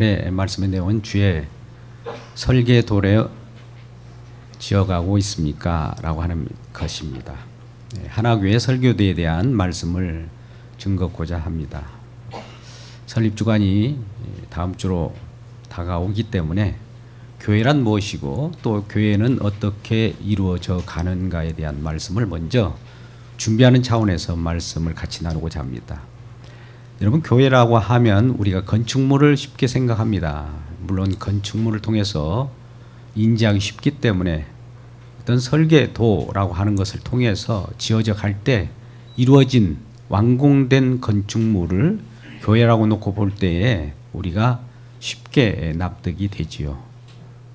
오늘 말씀의 내용은 주의 설계 도래 지어가고 있습니까? 라고 하는 것입니다. 하나교회 설교대에 대한 말씀을 증거하고자 합니다. 설립주간이 다음 주로 다가오기 때문에 교회란 무엇이고 또 교회는 어떻게 이루어져 가는가에 대한 말씀을 먼저 준비하는 차원에서 말씀을 같이 나누고자 합니다. 여러분, 교회라고 하면 우리가 건축물을 쉽게 생각합니다. 물론 건축물을 통해서 인지하기 쉽기 때문에 어떤 설계도라고 하는 것을 통해서 지어져 갈 때 이루어진 완공된 건축물을 교회라고 놓고 볼 때에 우리가 쉽게 납득이 되지요.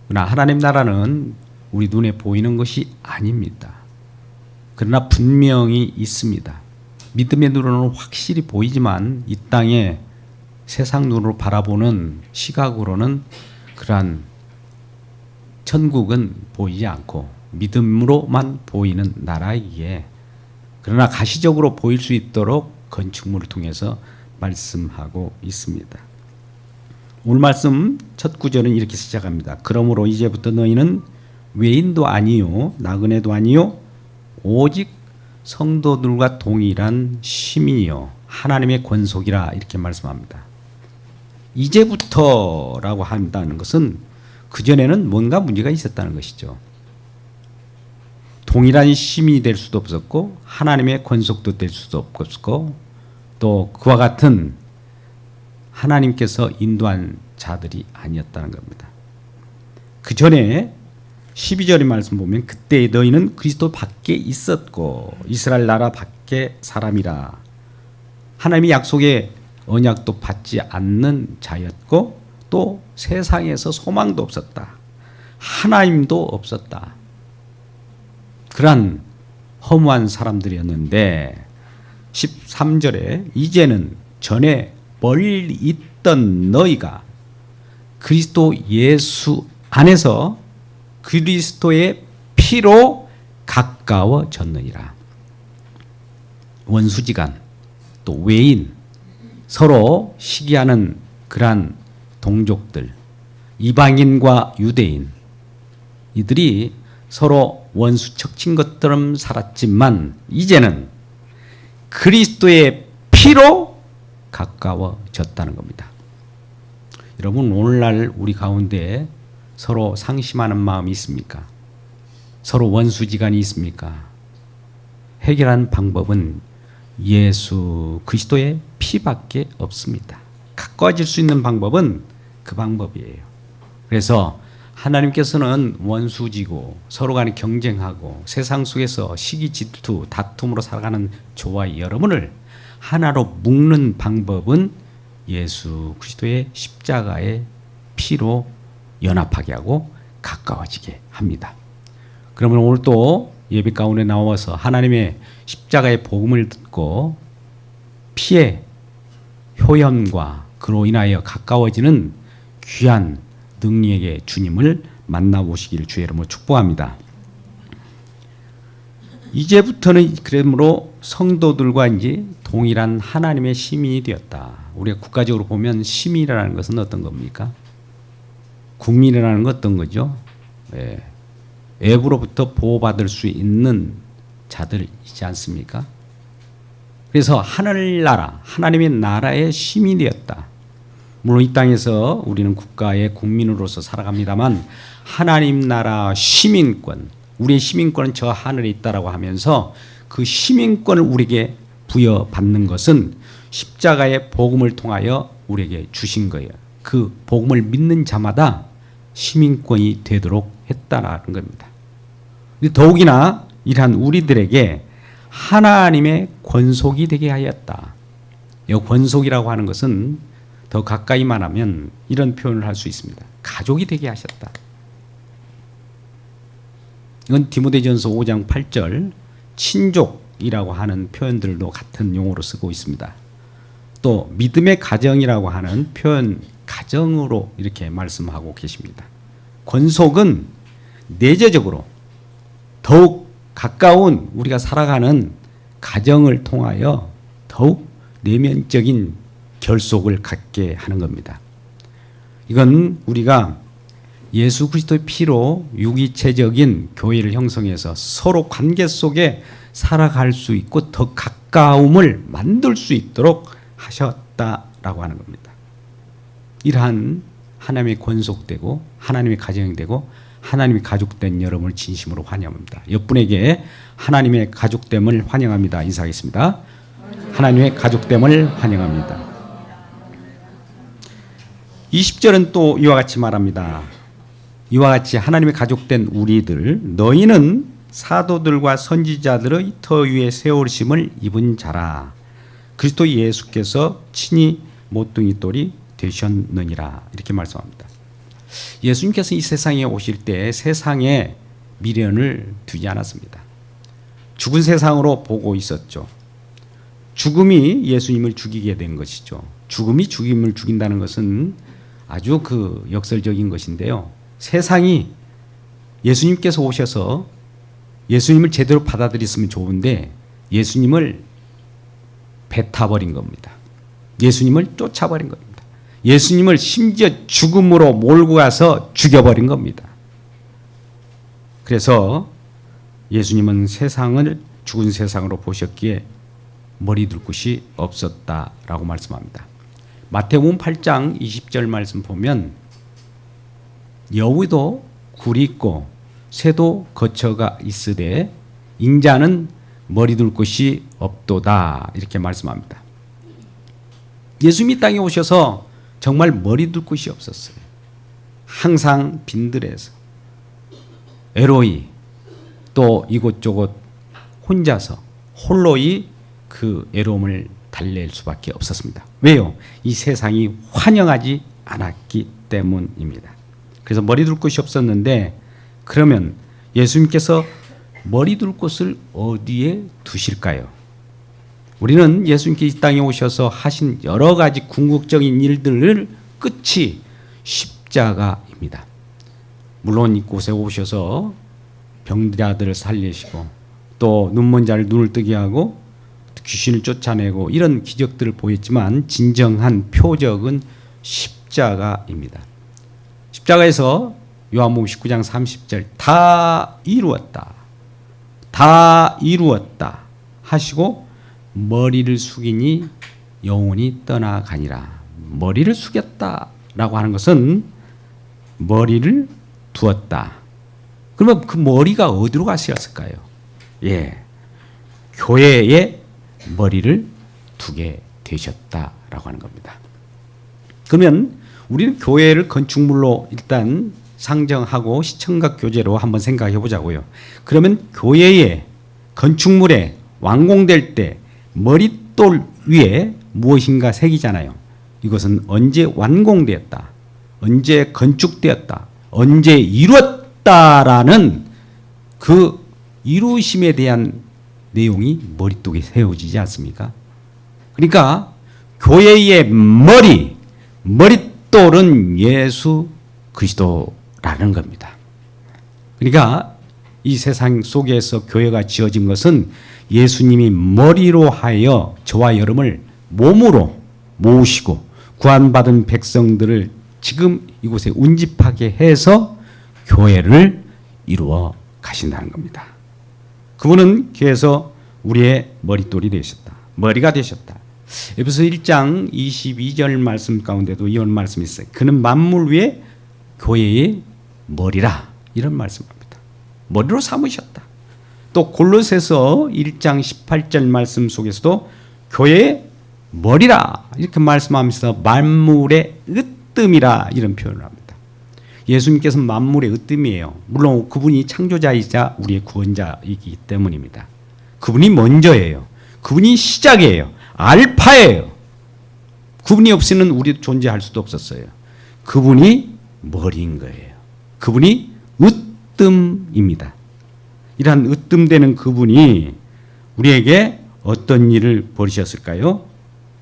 그러나 하나님 나라는 우리 눈에 보이는 것이 아닙니다. 그러나 분명히 있습니다. 믿음의 눈으로는 확실히 보이지만 이 땅에 세상 눈으로 바라보는 시각으로는 그러한 천국은 보이지 않고 믿음으로만 보이는 나라이기에, 그러나 가시적으로 보일 수 있도록 건축물을 통해서 말씀하고 있습니다. 오늘 말씀 첫 구절은 이렇게 시작합니다. 그러므로 이제부터 너희는 외인도 아니요 나그네도 아니요 오직 성도들과 동일한 시민이요 하나님의 권속이라, 이렇게 말씀합니다. 이제부터라고 한다는 것은 그전에는 뭔가 문제가 있었다는 것이죠. 동일한 시민이 될 수도 없었고 하나님의 권속도 될 수도 없었고 또 그와 같은 하나님께서 인도한 자들이 아니었다는 겁니다. 그 전에 12절의 말씀 보면 그때 너희는 그리스도 밖에 있었고 이스라엘 나라 밖에 사람이라, 하나님의 약속의 언약도 받지 않는 자였고 또 세상에서 소망도 없었다. 하나님도 없었다. 그러한 허무한 사람들이었는데 13절에 이제는 전에 멀리 있던 너희가 그리스도 예수 안에서 그리스도의 피로 가까워졌느니라. 원수지간 또 외인, 서로 시기하는 그러한 동족들, 이방인과 유대인, 이들이 서로 원수 척친 것처럼 살았지만 이제는 그리스도의 피로 가까워졌다는 겁니다. 여러분, 오늘날 우리 가운데 서로 상심하는 마음이 있습니까? 서로 원수지간이 있습니까? 해결하는 방법은 예수 그리스도의 피밖에 없습니다. 가까워질 수 있는 방법은 그 방법이에요. 그래서 하나님께서는 원수지고 서로 간에 경쟁하고 세상 속에서 시기 질투 다툼으로 살아가는 저와 여러분을 하나로 묶는 방법은 예수 그리스도의 십자가의 피로 연합하게 하고 가까워지게 합니다. 그러면 오늘 또 예배 가운데 나와서 하나님의 십자가의 복음을 듣고 피의 효연과 그로 인하여 가까워지는 귀한 능력의 주님을 만나보시기를 주의 이름으로 축복합니다. 이제부터는 그러므로 성도들과 이제 동일한 하나님의 시민이 되었다. 우리가 국가적으로 보면 시민이라는 것은 어떤 겁니까? 국민이라는 건 어떤 거죠? 외부로부터 보호받을 수 있는 자들이지 않습니까? 그래서 하늘나라, 하나님의 나라의 시민이 되었다. 물론 이 땅에서 우리는 국가의 국민으로서 살아갑니다만 하나님 나라 시민권, 우리의 시민권은 저 하늘에 있다라고 하면서 그 시민권을 우리에게 부여받는 것은 십자가의 복음을 통하여 우리에게 주신 거예요. 그 복음을 믿는 자마다 시민권이 되도록 했다라는 겁니다. 더욱이나 이러한 우리들에게 하나님의 권속이 되게 하였다. 이 권속이라고 하는 것은 더 가까이 말하면 이런 표현을 할 수 있습니다. 가족이 되게 하셨다. 이건 디모데전서 5장 8절 친족이라고 하는 표현들도 같은 용어로 쓰고 있습니다. 또 믿음의 가정이라고 하는 표현, 가정으로 이렇게 말씀하고 계십니다. 권속은 내재적으로 더욱 가까운 우리가 살아가는 가정을 통하여 더욱 내면적인 결속을 갖게 하는 겁니다. 이건 우리가 예수 그리스도의 피로 유기체적인 교회를 형성해서 서로 관계 속에 살아갈 수 있고 더 가까움을 만들 수 있도록 하셨다라고 하는 겁니다. 이러한 하나님의 권속되고 하나님의 가정이 되고 하나님의 가족된 여러분을 진심으로 환영합니다. 옆분에게 하나님의 가족됨을 환영합니다. 인사하겠습니다. 하나님의 가족됨을 환영합니다. 20절은 또 이와 같이 말합니다. 이와 같이 하나님의 가족된 우리들 너희는 사도들과 선지자들의 터 위에 세우심을 입은 자라. 그리스도 예수께서 친히 모퉁이 돌이 되셨느니라. 이렇게 말씀합니다. 예수님께서 이 세상에 오실 때 세상에 미련을 두지 않았습니다. 죽은 세상으로 보고 있었죠. 죽음이 예수님을 죽이게 된 것이죠. 죽음이 죽임을 죽인다는 것은 아주 역설적인 것인데요. 세상이 예수님께서 오셔서 예수님을 제대로 받아들였으면 좋은데 예수님을 뱉어버린 겁니다. 예수님을 쫓아버린 겁니다. 예수님을 심지어 죽음으로 몰고 가서 죽여버린 겁니다. 그래서 예수님은 세상을 죽은 세상으로 보셨기에 머리 둘 곳이 없었다라고 말씀합니다. 마태복음 8장 20절 말씀 보면 여우도 굴이 있고 새도 거처가 있으되 인자는 머리 둘 곳이 없도다 이렇게 말씀합니다. 예수님이 땅에 오셔서 정말 머리 둘 곳이 없었어요. 항상 빈들에서 애로이 또 이곳저곳 혼자서 홀로이 그 애로움을 달랠 수밖에 없었습니다. 왜요? 이 세상이 환영하지 않았기 때문입니다. 그래서 머리 둘 곳이 없었는데 그러면 예수님께서 머리 둘 곳을 어디에 두실까요? 우리는 예수님께 이 땅에 오셔서 하신 여러 가지 궁극적인 일들을 끝이 십자가입니다. 물론 이곳에 오셔서 병자들을 살리시고 또 눈먼 자를 눈을 뜨게 하고 귀신을 쫓아내고 이런 기적들을 보였지만 진정한 표적은 십자가입니다. 십자가에서 요한복음 19장 30절 다 이루었다. 다 이루었다 하시고 머리를 숙이니 영혼이 떠나가니라. 머리를 숙였다라고 하는 것은 머리를 두었다. 그러면 그 머리가 어디로 갔을까요? 예, 교회에 머리를 두게 되셨다라고 하는 겁니다. 그러면 우리는 교회를 건축물로 일단 상정하고 시청각 교제로 한번 생각해 보자고요. 그러면 교회의 건축물에 완공될 때 머릿돌 위에 무엇인가 새기잖아요. 이것은 언제 완공되었다, 언제 건축되었다, 언제 이루었다라는 그 이루심에 대한 내용이 머릿속에 세워지지 않습니까? 그러니까 교회의 머릿돌은 예수 그리스도라는 겁니다. 그러니까 이 세상 속에서 교회가 지어진 것은 예수님이 머리로 하여 저와 여러분을 몸으로 모으시고 구원받은 백성들을 지금 이곳에 운집하게 해서 교회를 이루어 가신다는 겁니다. 그분은 그래서 우리의 머릿돌이 되셨다. 머리가 되셨다. 에베소 1장 22절 말씀 가운데도 이런 말씀이 있어요. 그는 만물 위에 교회의 머리라. 이런 말씀합니다. 머리로 삼으셨다. 또 골로새서 1장 18절 말씀 속에서도 교회의 머리라. 이렇게 말씀하면서 만물의 으뜸이라 이런 표현을 합니다. 예수님께서는 만물의 으뜸이에요. 물론 그분이 창조자이자 우리의 구원자이기 때문입니다. 그분이 먼저예요. 그분이 시작이에요. 알파예요. 그분이 없이는 우리도 존재할 수도 없었어요. 그분이 머리인 거예요. 그분이 으뜸입니다. 이러한 으뜸되는 그분이 우리에게 어떤 일을 벌이셨을까요?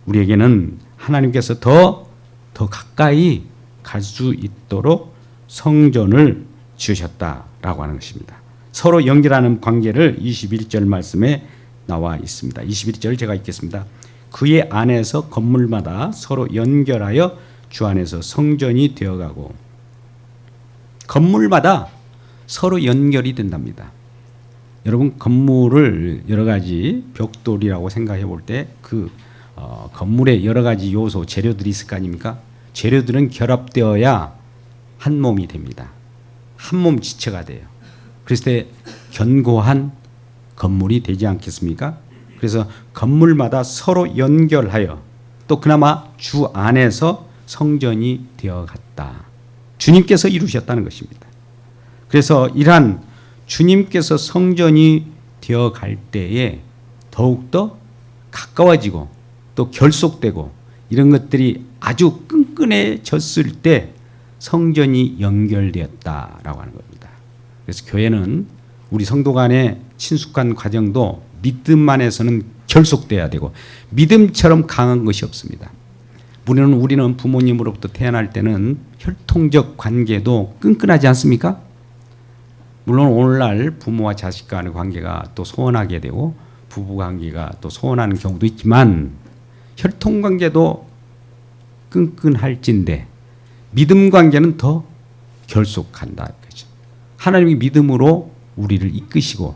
우리에게는 하나님께서 더 가까이 갈 수 있도록 성전을 지으셨다라고 하는 것입니다. 서로 연결하는 관계를 21절 말씀에 나와 있습니다. 21절 제가 읽겠습니다. 그의 안에서 건물마다 서로 연결하여 주 안에서 성전이 되어가고 건물마다 서로 연결이 된답니다. 여러분 건물을 여러 가지 벽돌이라고 생각해 볼 때 그 건물에 여러 가지 요소 재료들이 있을 거 아닙니까? 재료들은 결합되어야 한 몸이 됩니다. 한 몸 지체가 돼요. 그랬을 때 견고한 건물이 되지 않겠습니까? 그래서 건물마다 서로 연결하여 또 그나마 주 안에서 성전이 되어갔다. 주님께서 이루셨다는 것입니다. 그래서 이러한 주님께서 성전이 되어갈 때에 더욱더 가까워지고 또 결속되고 이런 것들이 아주 끈끈해졌을 때 성전이 연결되었다라고 하는 겁니다. 그래서 교회는 우리 성도 간의 친숙한 과정도 믿음 안에서는 결속돼야 되고 믿음처럼 강한 것이 없습니다. 우리는 부모님으로부터 태어날 때는 혈통적 관계도 끈끈하지 않습니까? 물론 오늘날 부모와 자식 간의 관계가 또 소원하게 되고 부부 관계가 또 소원하는 경우도 있지만 혈통 관계도 끈끈할진데 믿음 관계는 더 결속한다. 하나님이 믿음으로 우리를 이끄시고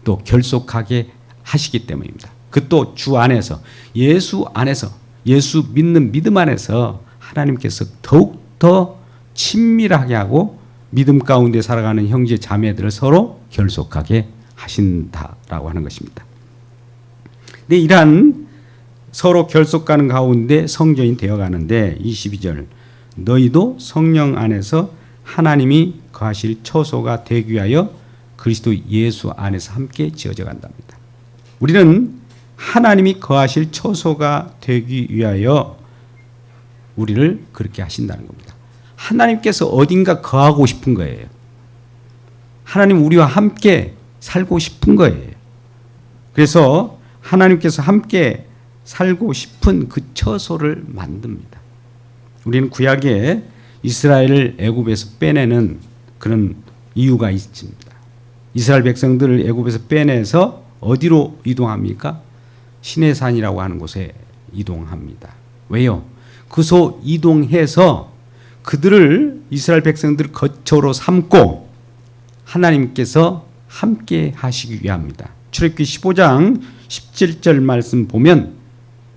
또 결속하게 하시기 때문입니다. 그 또 주 안에서 예수 안에서 예수 믿는 믿음 안에서 하나님께서 더욱더 친밀하게 하고 믿음 가운데 살아가는 형제 자매들을 서로 결속하게 하신다라고 하는 것입니다. 근데 이러한 서로 결속가는 가운데 성전이 되어가는데 22절 너희도 성령 안에서 하나님이 거하실 처소가 되기 위하여 그리스도 예수 안에서 함께 지어져 간답니다. 우리는 하나님이 거하실 처소가 되기 위하여 우리를 그렇게 하신다는 겁니다. 하나님께서 어딘가 거하고 싶은 거예요. 하나님 우리와 함께 살고 싶은 거예요. 그래서 하나님께서 함께 살고 싶은 그 처소를 만듭니다. 우리는 구약에 이스라엘을 애굽에서 빼내는 그런 이유가 있습니다. 이스라엘 백성들을 애굽에서 빼내서 어디로 이동합니까? 시내산이라고 하는 곳에 이동합니다. 왜요? 그소 이동해서 그들을 이스라엘 백성들을 거처로 삼고 하나님께서 함께 하시기 위함입니다. 출애굽기 15장 17절 말씀 보면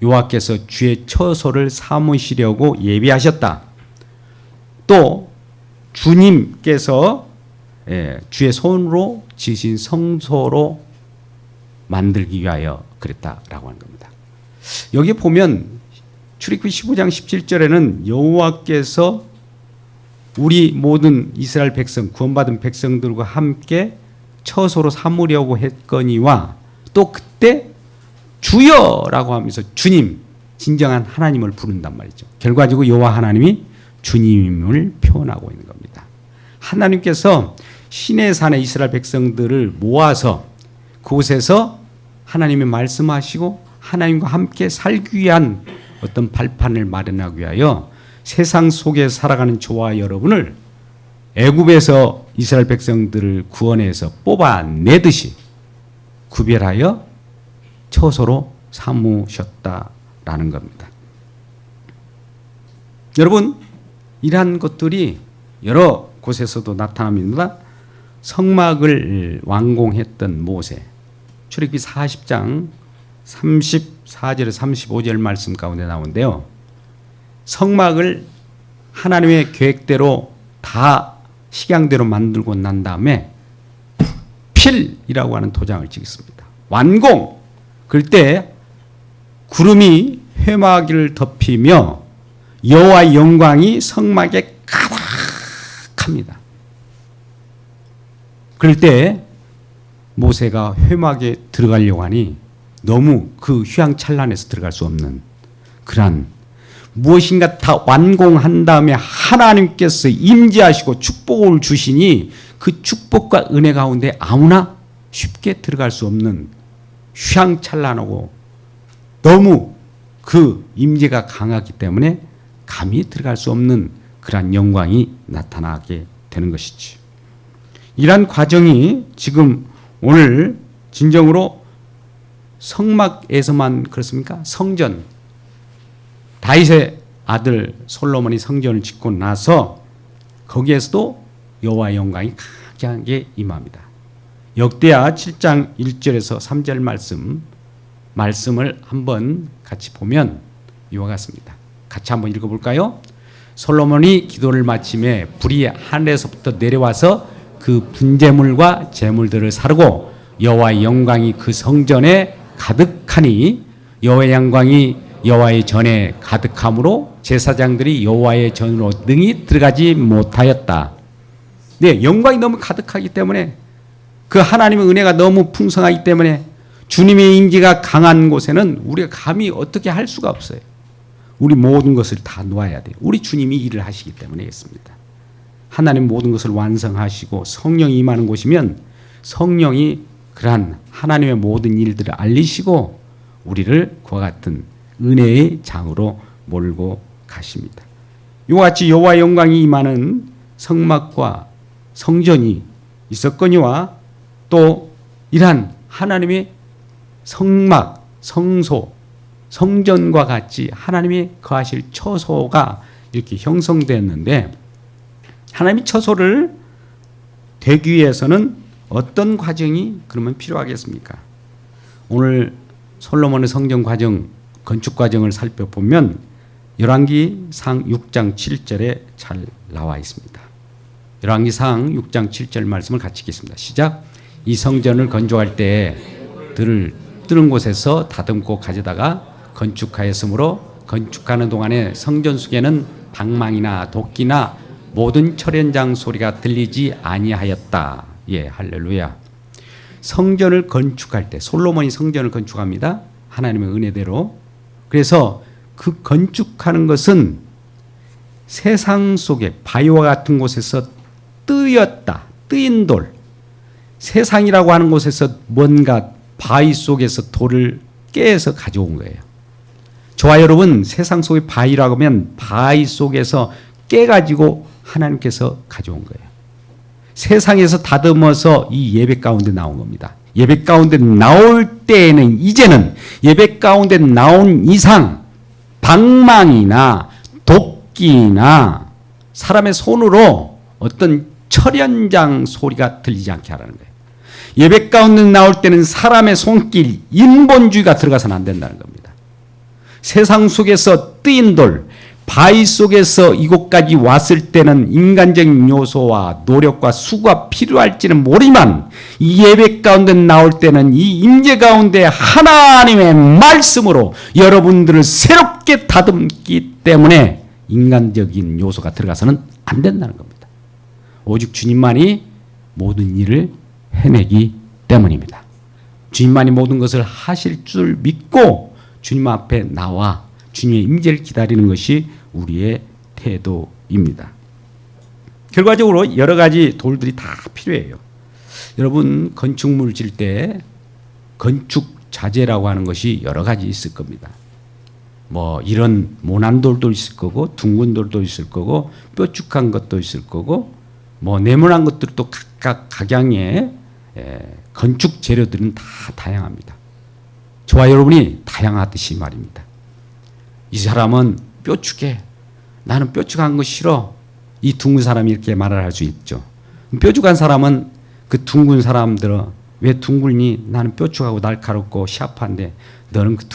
여호와께서 주의 처소를 삼으시려고 예비하셨다. 또 주님께서 주의 손으로 지으신 성소로 만들기 위하여 그랬다라고 하는 겁니다. 여기 보면 출애굽기 15장 17절에는 여호와께서 우리 모든 이스라엘 백성 구원받은 백성들과 함께 처소로 삼으려고 했거니와 또 그때 주여라고 하면서 주님 진정한 하나님을 부른단 말이죠. 결과적으로 여호와 하나님이 주님을 표현하고 있는 겁니다. 하나님께서 시내산의 이스라엘 백성들을 모아서 그곳에서 하나님이 말씀하시고 하나님과 함께 살기 위한 어떤 발판을 마련하기 위하여 세상 속에 살아가는 저와 여러분을 애굽에서 이스라엘 백성들을 구원해서 뽑아내듯이 구별하여 처소로 삼으셨다라는 겁니다. 여러분 이러한 것들이 여러 곳에서도 나타납니다. 성막을 완공했던 모세 출애굽기 40장 34절에서 35절 말씀 가운데 나오는데요. 성막을 하나님의 계획대로 다 식양대로 만들고 난 다음에 필이라고 하는 도장을 찍습니다. 완공! 그때 구름이 회막을 덮이며 여호와의 영광이 성막에 가득합니다. 그럴 때 모세가 회막에 들어가려고 하니 너무 그 휘황찬란해서 들어갈 수 없는 그러한 무엇인가 다 완공한 다음에 하나님께서 임재하시고 축복을 주시니 그 축복과 은혜 가운데 아무나 쉽게 들어갈 수 없는 휘황찬란하고 너무 그 임재가 강하기 때문에 감히 들어갈 수 없는 그러한 영광이 나타나게 되는 것이지. 이러한 과정이 지금 오늘 진정으로 성막에서만 그렇습니까? 성전 다윗의 아들 솔로몬이 성전을 짓고 나서 거기에서도 여호와의 영광이 강하게 임합니다. 역대하 7장 1절에서 3절 말씀을 한번 같이 보면 이와 같습니다. 같이 한번 읽어볼까요? 솔로몬이 기도를 마침에 불이 하늘에서부터 내려와서 그 분재물과 제물들을 사르고 여호와의 영광이 그 성전에 가득하니 여호와의 영광이 여호와의 전에 가득함으로 제사장들이 여호와의 전으로 능히 들어가지 못하였다. 네, 영광이 너무 가득하기 때문에 그 하나님의 은혜가 너무 풍성하기 때문에 주님의 임재가 강한 곳에는 우리가 감히 어떻게 할 수가 없어요. 우리 모든 것을 다 놓아야 돼요. 우리 주님이 일을 하시기 때문이겠습니다. 하나님 모든 것을 완성하시고 성령이 임하는 곳이면 성령이 그러한 하나님의 모든 일들을 알리시고 우리를 그와 같은 은혜의 장으로 몰고 가십니다. 이와 같이 여호와의 영광이 임하는 성막과 성전이 있었거니와 또 이러한 하나님의 성막, 성소, 성전과 같이 하나님이 거하실 처소가 이렇게 형성되었는데 하나님의 처소를 되기 위해서는 어떤 과정이 그러면 필요하겠습니까? 오늘 솔로몬의 성전 과정, 건축 과정을 살펴보면 열왕기상 6장 7절에 잘 나와 있습니다. 열왕기상 6장 7절 말씀을 같이 읽겠습니다. 시작. 이 성전을 건축할 때 들을 뜨는 곳에서 다듬고 가져다가 건축하였으므로 건축하는 동안에 성전 속에는 방망이나 도끼나 모든 철연장 소리가 들리지 아니하였다. 예, 할렐루야. 성전을 건축할 때 솔로몬이 성전을 건축합니다. 하나님의 은혜대로. 그래서 그 건축하는 것은 세상 속에 바위와 같은 곳에서 뜨인 돌, 세상이라고 하는 곳에서 뭔가 바위 속에서 돌을 깨서 가져온 거예요. 저와 여러분 세상 속의 바위라고 하면 바위 속에서 깨가지고 하나님께서 가져온 거예요. 세상에서 다듬어서 이 예배 가운데 나온 겁니다. 예배 가운데 나올 때에는 이제는 예배 가운데 나온 이상 방망이나 도끼나 사람의 손으로 어떤 철연장 소리가 들리지 않게 하라는 거예요. 예배 가운데 나올 때는 사람의 손길, 인본주의가 들어가서는 안 된다는 겁니다. 세상 속에서 뜨인 돌, 바위 속에서 이곳까지 왔을 때는 인간적인 요소와 노력과 수고가 필요할지는 모르지만 이 예배 가운데 나올 때는 이 임재 가운데 하나님의 말씀으로 여러분들을 새롭게 다듬기 때문에 인간적인 요소가 들어가서는 안 된다는 겁니다. 오직 주님만이 모든 일을 해내기 때문입니다. 주님만이 모든 것을 하실 줄 믿고 주님 앞에 나와 주님의 임재를 기다리는 것이 우리의 태도입니다. 결과적으로 여러 가지 돌들이 다 필요해요. 여러분 건축물 질 때 건축 자재라고 하는 것이 여러 가지 있을 겁니다. 뭐 이런 모난 돌도 있을 거고 둥근 돌도 있을 거고 뾰족한 것도 있을 거고 뭐 네모난 것들도 각각 각양의 건축 재료들은 다 다양합니다. 저와 여러분이 다양하듯이 말입니다. 이 사람은 뾰족해. 나는 뾰족한 거 싫어. 이 둥근 사람이 이렇게 말을 할 수 있죠. 뾰족한 사람은 그 둥근 사람들은 왜 둥글니? 나는 뾰족하고 날카롭고 샤프한데 너는 그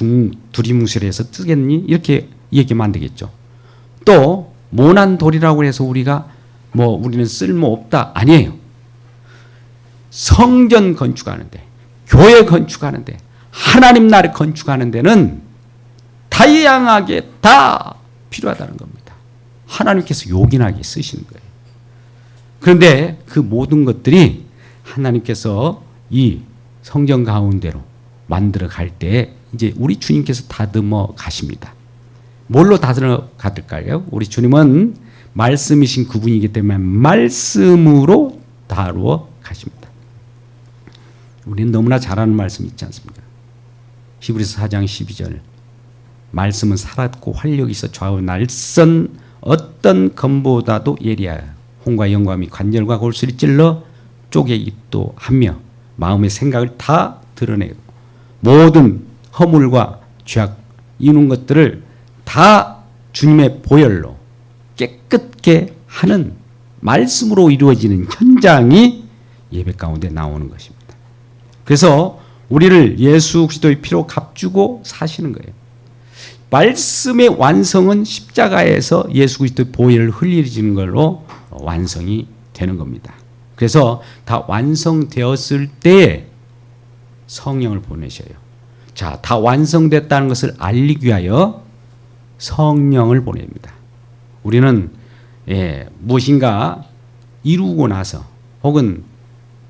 두리뭉실해서 뜨겠니? 이렇게 얘기하면 안 되겠죠. 또 모난 돌이라고 해서 우리가 우리는 쓸모없다. 아니에요. 성전 건축하는데 교회 건축하는데 하나님 나라 건축하는 데는 다양하게 다 필요하다는 겁니다. 하나님께서 요긴하게 쓰시는 거예요. 그런데 그 모든 것들이 하나님께서 이 성전 가운데로 만들어 갈 때 이제 우리 주님께서 다듬어 가십니다. 뭘로 다듬어 가실까요? 우리 주님은 말씀이신 그분이기 때문에 말씀으로 다루어 가십니다. 우리는 너무나 잘 아는 말씀 있지 않습니까? 히브리서 4장 12절 말씀은 살았고 활력이 있어 좌우 날선 어떤 검보다도 예리하여 홍과 영광이 관절과 골수를 찔러 쪼개 입도 하며 마음의 생각을 다 드러내고 모든 허물과 죄악 이런 것들을 다 주님의 보혈로 깨끗게 하는 말씀으로 이루어지는 현장이 예배 가운데 나오는 것입니다. 그래서 우리를 예수 그리스도의 피로 값주고 사시는 거예요. 말씀의 완성은 십자가에서 예수 그리스도의 보혈을 흘리는 걸로 완성이 되는 겁니다. 그래서 다 완성되었을 때 성령을 보내셔요. 자, 다 완성됐다는 것을 알리기 위하여 성령을 보냅니다. 우리는 무엇인가 이루고 나서 혹은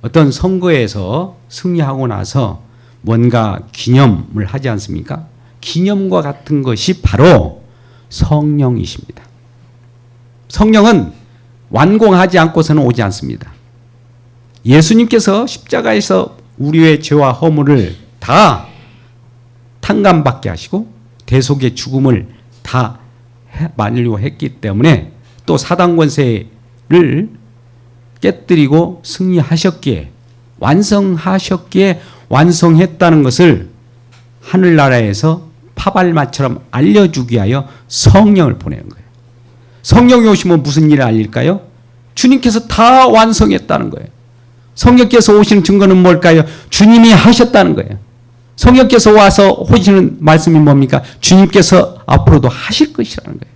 어떤 선거에서 승리하고 나서 뭔가 기념을 하지 않습니까? 기념과 같은 것이 바로 성령이십니다. 성령은 완공하지 않고서는 오지 않습니다. 예수님께서 십자가에서 우리의 죄와 허물을 다 탕감받게 하시고 대속의 죽음을 다 만료했기 때문에 또 사단 권세를 깨뜨리고 승리하셨기에 완성하셨기에 완성했다는 것을 하늘나라에서 파발마처럼 알려주기 위하여 성령을 보내는 거예요. 성령이 오시면 무슨 일을 알릴까요? 주님께서 다 완성했다는 거예요. 성령께서 오시는 증거는 뭘까요? 주님이 하셨다는 거예요. 성령께서 와서 오시는 말씀이 뭡니까? 주님께서 앞으로도 하실 것이라는 거예요.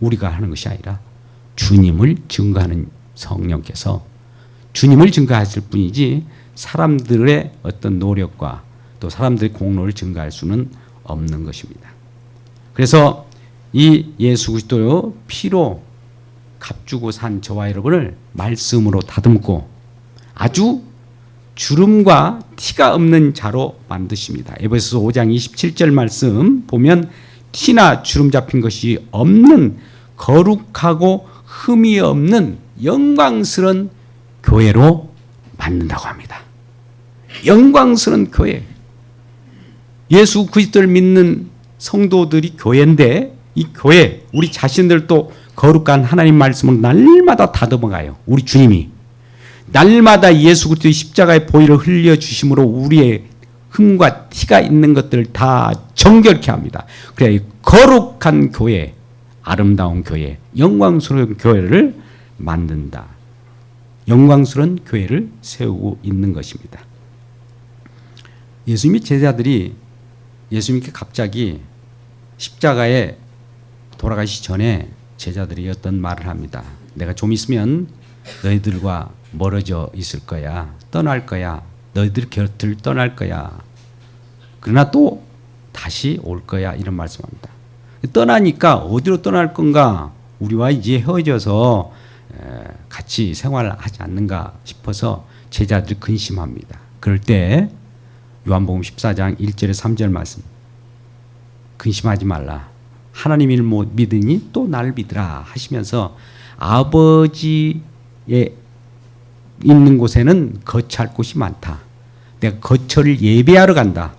우리가 하는 것이 아니라 주님을 증거하는 성령께서 주님을 증거하실 뿐이지 사람들의 어떤 노력과 또 사람들의 공로를 증거할 수는 없는 것입니다. 그래서 이 예수 그리스도의 피로 값주고 산 저와 여러분을 말씀으로 다듬고 아주 주름과 티가 없는 자로 만드십니다. 에베소서 5장 27절 말씀 보면 티나 주름 잡힌 것이 없는 거룩하고 흠이 없는 영광스러운 교회로 만든다고 합니다. 영광스러운 교회. 예수 그리스도를 믿는 성도들이 교회인데 이 교회 우리 자신들도 거룩한 하나님 말씀을 날마다 다듬어가요. 우리 주님이 날마다 예수 그리스도의 십자가의 보혈을 흘려주심으로 우리의 흠과 티가 있는 것들을 다 정결케 합니다. 그래야 거룩한 교회, 아름다운 교회, 영광스러운 교회를 만든다. 영광스러운 교회를 세우고 있는 것입니다. 예수님의 제자들이 예수님께 갑자기 십자가에 돌아가시기 전에 제자들이 어떤 말을 합니다. 내가 좀 있으면 너희들과 멀어져 있을 거야. 떠날 거야. 너희들 곁을 떠날 거야. 그러나 또 다시 올 거야. 이런 말씀합니다. 떠나니까 어디로 떠날 건가? 우리와 이제 헤어져서 같이 생활하지 않는가 싶어서 제자들이 근심합니다. 그럴 때 요한복음 14장 1절에 3절 말씀. 근심하지 말라. 하나님을 못 믿으니 또 나를 믿으라 하시면서 아버지의 있는 곳에는 거처할 곳이 많다. 내가 거처를 예비하러 간다.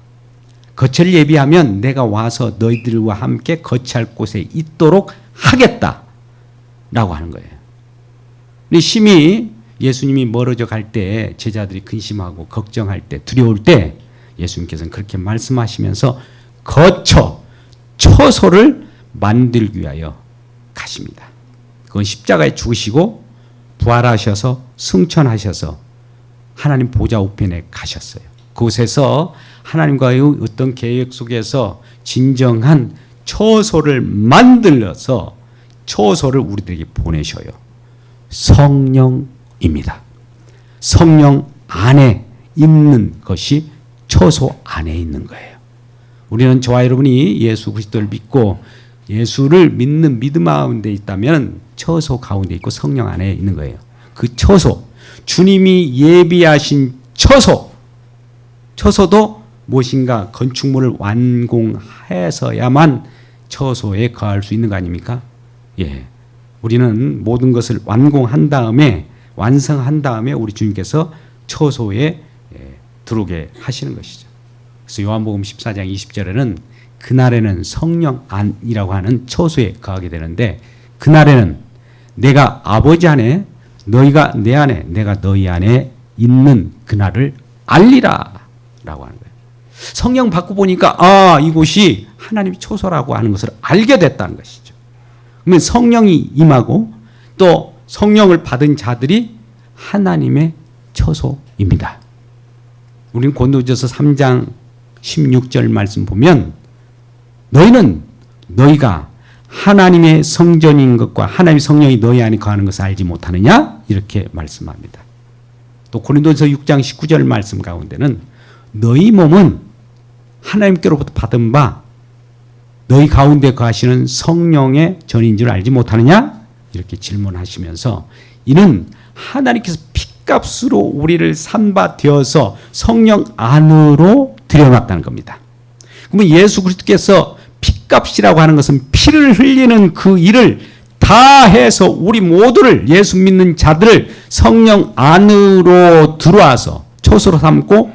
거처를 예비하면 내가 와서 너희들과 함께 거처할 곳에 있도록 하겠다. 라고 하는 거예요. 근데 심히 예수님이 멀어져 갈 때 제자들이 근심하고 걱정할 때 두려울 때 예수님께서는 그렇게 말씀하시면서 거처, 처소를 만들기 위하여 가십니다. 그건 십자가에 죽으시고 부활하셔서 승천하셔서 하나님 보좌 우편에 가셨어요. 그곳에서 하나님과의 어떤 계획 속에서 진정한 처소를 만들어서 처소를 우리들에게 보내셔요. 성령입니다. 성령 안에 있는 것이 처소 안에 있는 거예요. 우리는 저와 여러분이 예수 그리스도를 믿고 예수를 믿는 믿음 가운데 있다면 처소 가운데 있고 성령 안에 있는 거예요. 그 처소, 주님이 예비하신 처소, 처소도 무엇인가 건축물을 완공해서야만 처소에 거할 수 있는 거 아닙니까? 예, 우리는 모든 것을 완공한 다음에 완성한 다음에 우리 주님께서 처소에 들어오게 하시는 것이죠. 그래서 요한복음 14장 20절에는 그날에는 성령 안이라고 하는 처소에 거하게 되는데 그날에는 내가 아버지 안에 너희가 내 안에 내가 너희 안에 있는 그날을 알리라 라고 하는 거예요. 성령 받고 보니까 이곳이 하나님의 처소라고 하는 것을 알게 됐다는 것이죠. 그러면 성령이 임하고 또 성령을 받은 자들이 하나님의 처소입니다. 우리는 고린도전서 3장 16절 말씀 보면 너희가 하나님의 성전인 것과 하나님의 성령이 너희 안에 거하는 것을 알지 못하느냐? 이렇게 말씀합니다. 또 고린도전서 6장 19절 말씀 가운데는 너희 몸은 하나님께로부터 받은 바 너희 가운데 거하시는 성령의 전인 줄 알지 못하느냐? 이렇게 질문하시면서 이는 하나님께서 핏값으로 우리를 산바 되어서 성령 안으로 들여놨다는 겁니다. 그러면 예수 그리스도께서 핏값이라고 하는 것은 피를 흘리는 그 일을 다 해서 우리 모두를 예수 믿는 자들을 성령 안으로 들어와서 초소로 삼고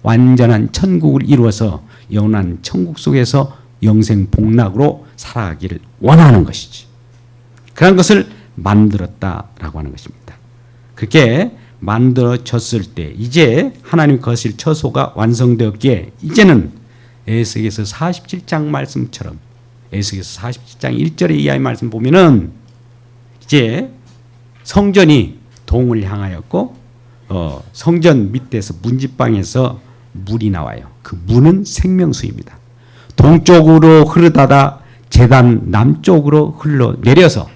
완전한 천국을 이루어서 영원한 천국 속에서 영생 복락으로 살아가기를 원하는 것이지. 그런 것을 만들었다라고 하는 것입니다. 그렇게 만들어졌을 때 이제 하나님 거실 처소가 완성되었기에 이제는 에스겔서 47장 말씀처럼 에스겔서 47장 1절의 이하의 말씀 보면은 이제 성전이 동을 향하였고 성전 밑에서 문지방에서 물이 나와요. 그 물은 생명수입니다. 동쪽으로 흐르다가 제단 남쪽으로 흘러내려서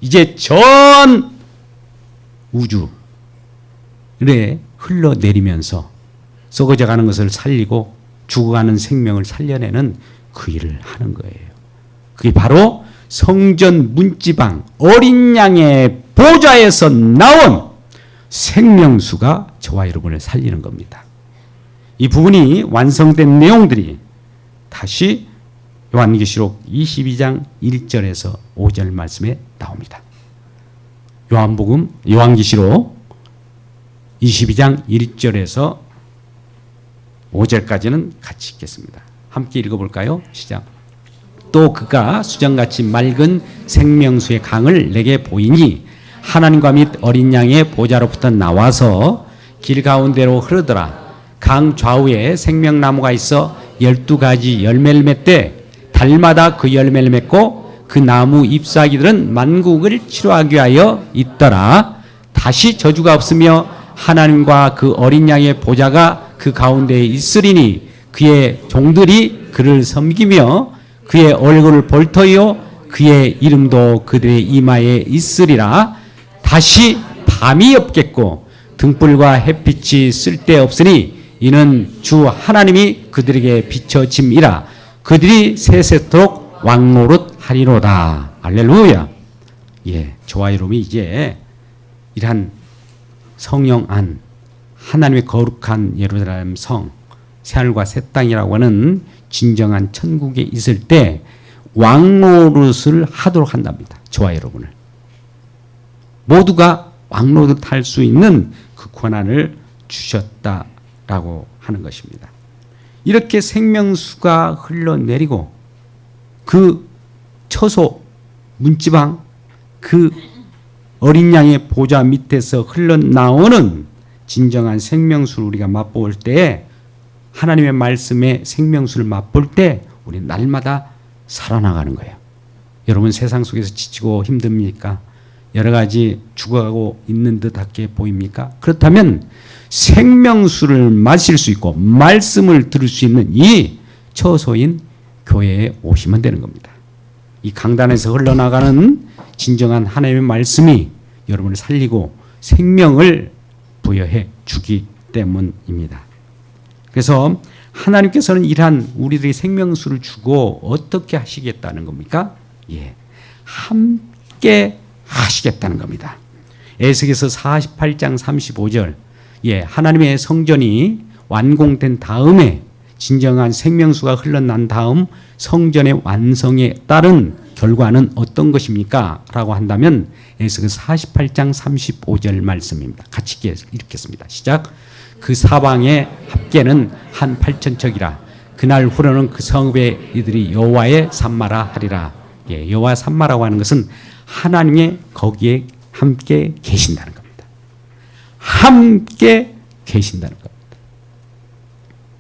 이제 전 우주에 흘러내리면서 썩어져가는 것을 살리고 죽어가는 생명을 살려내는 그 일을 하는 거예요. 그게 바로 성전 문지방 어린 양의 보좌에서 나온 생명수가 저와 여러분을 살리는 겁니다. 이 부분이 완성된 내용들이 다시 요한계시록 22장 1절에서 5절 말씀에 나옵니다. 요한계시록 22장 1절에서 5절까지는 같이 읽겠습니다. 함께 읽어볼까요? 시작. 또 그가 수정같이 맑은 생명수의 강을 내게 보이니 하나님과 및 어린 양의 보좌로부터 나와서 길 가운데로 흐르더라. 강 좌우에 생명나무가 있어 12가지 열매를 맺되 달마다 그 열매를 맺고 그 나무 잎사귀들은 만국을 치료하기 위하여 있더라. 다시 저주가 없으며 하나님과 그 어린 양의 보좌가 그 가운데에 있으리니 그의 종들이 그를 섬기며 그의 얼굴을 볼터이요 그의 이름도 그들의 이마에 있으리라. 다시 밤이 없겠고 등불과 햇빛이 쓸데없으니 이는 주 하나님이 그들에게 비춰짐이라. 그들이 세세토록 왕노릇 하리로다. 할렐루야. 예, 저와 여러분이 이제 이러한 성령 안 하나님의 거룩한 예루살렘 성 새하늘과 새 땅이라고 하는 진정한 천국에 있을 때 왕노릇을 하도록 한답니다. 저와 여러분을 모두가 왕노릇 할 수 있는 그 권한을 주셨다라고 하는 것입니다. 이렇게 생명수가 흘러내리고 그 처소 문지방 그 어린 양의 보좌 밑에서 흘러나오는 진정한 생명수를 우리가 맛볼 때 하나님의 말씀의 생명수를 맛볼 때 우리는 날마다 살아나가는 거예요. 여러분 세상 속에서 지치고 힘듭니까? 여러 가지 죽어가고 있는 듯하게 보입니까? 그렇다면 생명수를 마실 수 있고 말씀을 들을 수 있는 이 처소인 교회에 오시면 되는 겁니다. 이 강단에서 흘러나가는 진정한 하나님의 말씀이 여러분을 살리고 생명을 부여해 주기 때문입니다. 그래서 하나님께서는 이러한 우리들의 생명수를 주고 어떻게 하시겠다는 겁니까? 예, 함께 하시겠다는 겁니다. 에스겔서 48장 35절 예, 하나님의 성전이 완공된 다음에 진정한 생명수가 흘러난 다음 성전의 완성에 따른 결과는 어떤 것입니까? 라고 한다면 에스겔 48장 35절 말씀입니다. 같이 읽겠습니다. 시작. 그 사방의 합계는 한 8,000척이라. 그날 후로는 그 성읍의 이들이 여호와의 산마라 하리라. 예, 여호와 산마라고 하는 것은 하나님의 거기에 함께 계신다는 겁니다. 함께 계신다는 겁니다.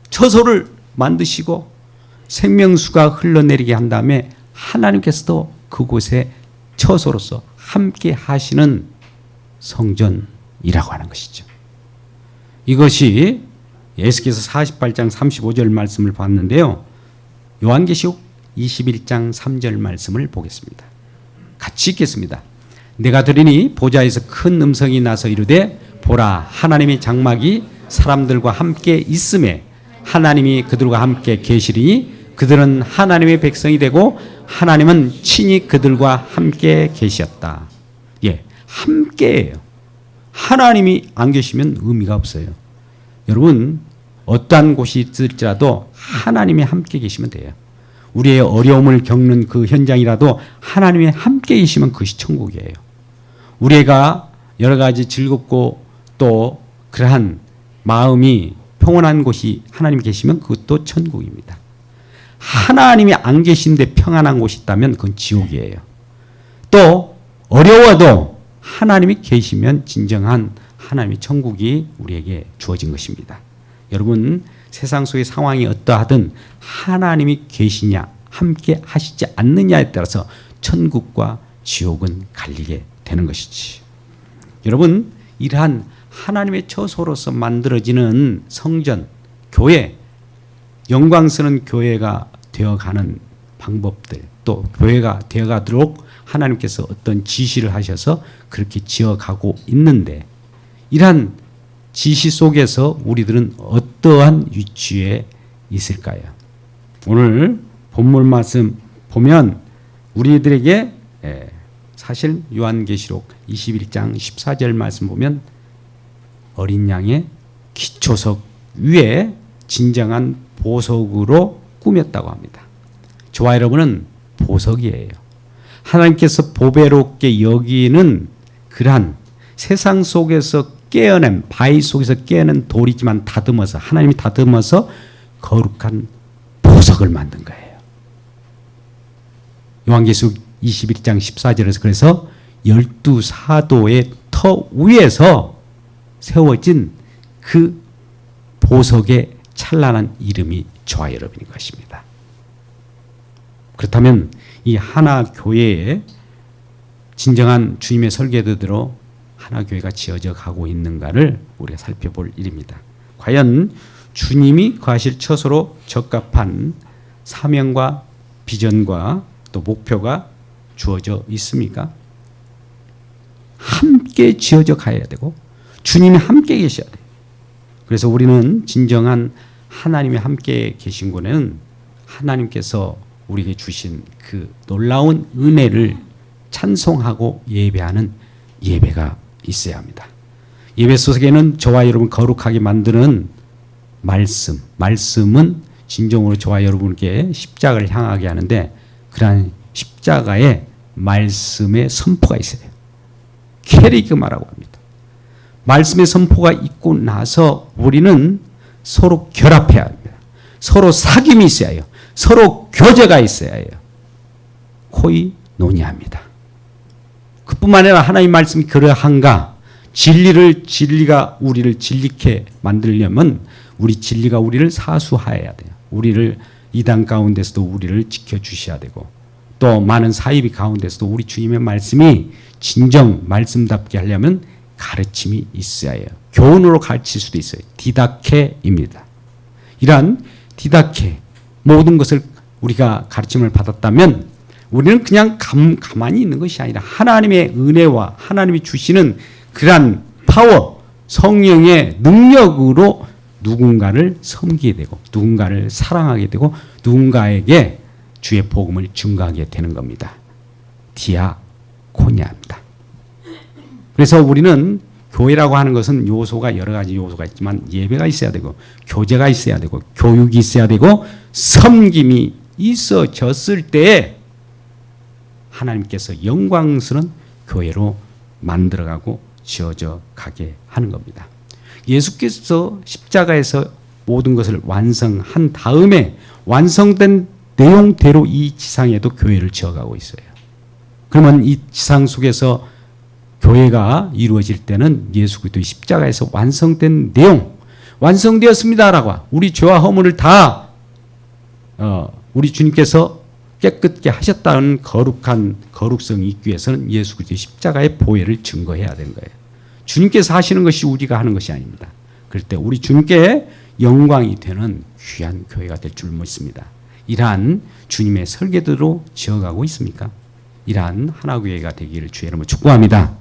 처소를 만드시고 생명수가 흘러내리게 한 다음에 하나님께서도 그곳에 처소로서 함께 하시는 성전이라고 하는 것이죠. 이것이 예수께서 48장 35절 말씀을 봤는데요. 요한계시록 21장 3절 말씀을 보겠습니다. 같이 읽겠습니다. 내가 들으니 보좌에서 큰 음성이 나서 이르되 보라 하나님의 장막이 사람들과 함께 있음에 하나님이 그들과 함께 계시리니 그들은 하나님의 백성이 되고 하나님은 친히 그들과 함께 계셨다. 예, 함께예요. 하나님이 안 계시면 의미가 없어요. 여러분 어떠한 곳이 있을지라도 하나님이 함께 계시면 돼요. 우리의 어려움을 겪는 그 현장이라도 하나님이 함께 계시면 그것이 천국이에요. 우리가 여러 가지 즐겁고 또 그러한 마음이 평온한 곳이 하나님이 계시면 그것도 천국입니다. 하나님이 안 계신데 평안한 곳이 있다면 그건 지옥이에요. 또 어려워도 하나님이 계시면 진정한 하나님의 천국이 우리에게 주어진 것입니다. 여러분 세상 속의 상황이 어떠하든 하나님이 계시냐 함께 하시지 않느냐에 따라서 천국과 지옥은 갈리게 되는 것이지. 여러분 이러한 하나님의 처소로서 만들어지는 성전, 교회, 영광스러운 교회가 되어가는 방법들 또 교회가 되어가도록 하나님께서 어떤 지시를 하셔서 그렇게 지어가고 있는데 이러한 지시 속에서 우리들은 어떠한 위치에 있을까요? 오늘 본문 말씀 보면 우리들에게 사실 요한계시록 21장 14절 말씀 보면 어린 양의 기초석 위에 진정한 보석으로 꾸몄다고 합니다. 저와 여러분은 보석이에요. 하나님께서 보배롭게 여기는 그러한 세상 속에서 깨어낸 바위 속에서 깨어낸 돌이지만 다듬어서 하나님이 다듬어서 거룩한 보석을 만든 거예요. 요한계시록 21장 14절에서 그래서 12사도의 터 위에서 세워진 그 보석의 찬란한 이름이 저와 여러분인 것입니다. 그렇다면 이 하나 교회에 진정한 주님의 설계대로 하나 교회가 지어져 가고 있는가를 우리가 살펴볼 일입니다. 과연 주님이 거하실 처소로 적합한 사명과 비전과 또 목표가 주어져 있습니까? 함께 지어져 가야 되고 주님이 함께 계셔야 돼요. 그래서 우리는 진정한 하나님이 함께 계신 곳에는 하나님께서 우리에게 주신 그 놀라운 은혜를 찬송하고 예배하는 예배가 있어야 합니다. 예배 속에는 저와 여러분 거룩하게 만드는 말씀은 진정으로 저와 여러분께 십자가를 향하게 하는데 그러한 십자가의 말씀의 선포가 있어요. 캐리그마라고 합니다. 말씀의 선포가 있고 나서 우리는 서로 결합해야 합니다. 서로 사귐이 있어야 해요. 서로 교제가 있어야 해요. 코이노니아입니다. 그뿐만 아니라 하나님의 말씀이 그러한가 진리가 우리를 진리케 만들려면 우리 진리가 우리를 사수하여야 돼요. 우리를 이단 가운데서도 우리를 지켜주셔야 되고 또 많은 사이비 가운데서도 우리 주님의 말씀이 진정 말씀답게 하려면 가르침이 있어야 해요. 교훈으로 가르칠 수도 있어요. 디다케입니다. 이러한 디다케 모든 것을 우리가 가르침을 받았다면 우리는 그냥 가만히 있는 것이 아니라 하나님의 은혜와 하나님이 주시는 그러한 파워, 성령의 능력으로 누군가를 섬기게 되고 누군가를 사랑하게 되고 누군가에게 주의 복음을 증거하게 되는 겁니다. 디아코니아입니다. 그래서 우리는 교회라고 하는 것은 요소가 여러 가지 요소가 있지만 예배가 있어야 되고 교제가 있어야 되고 교육이 있어야 되고 섬김이 있어졌을 때에 하나님께서 영광스러운 교회로 만들어가고 지어져 가게 하는 겁니다. 예수께서 십자가에서 모든 것을 완성한 다음에 완성된 내용대로 이 지상에도 교회를 지어가고 있어요. 그러면 이 지상 속에서 교회가 이루어질 때는 예수 그리스도의 십자가에서 완성된 내용, 완성되었습니다라고 우리 죄와 허물을 다 우리 주님께서 깨끗게 하셨다는 거룩한 거룩성이 있기 위해서는 예수 그리스도의 십자가의 보혈을 증거해야 되는 거예요. 주님께서 하시는 것이 우리가 하는 것이 아닙니다. 그럴 때 우리 주님께 영광이 되는 귀한 교회가 될 줄 믿습니다. 이러한 주님의 설계대로 지어가고 있습니까? 이러한 하나교회가 되기를 주의 이름으로 축복합니다.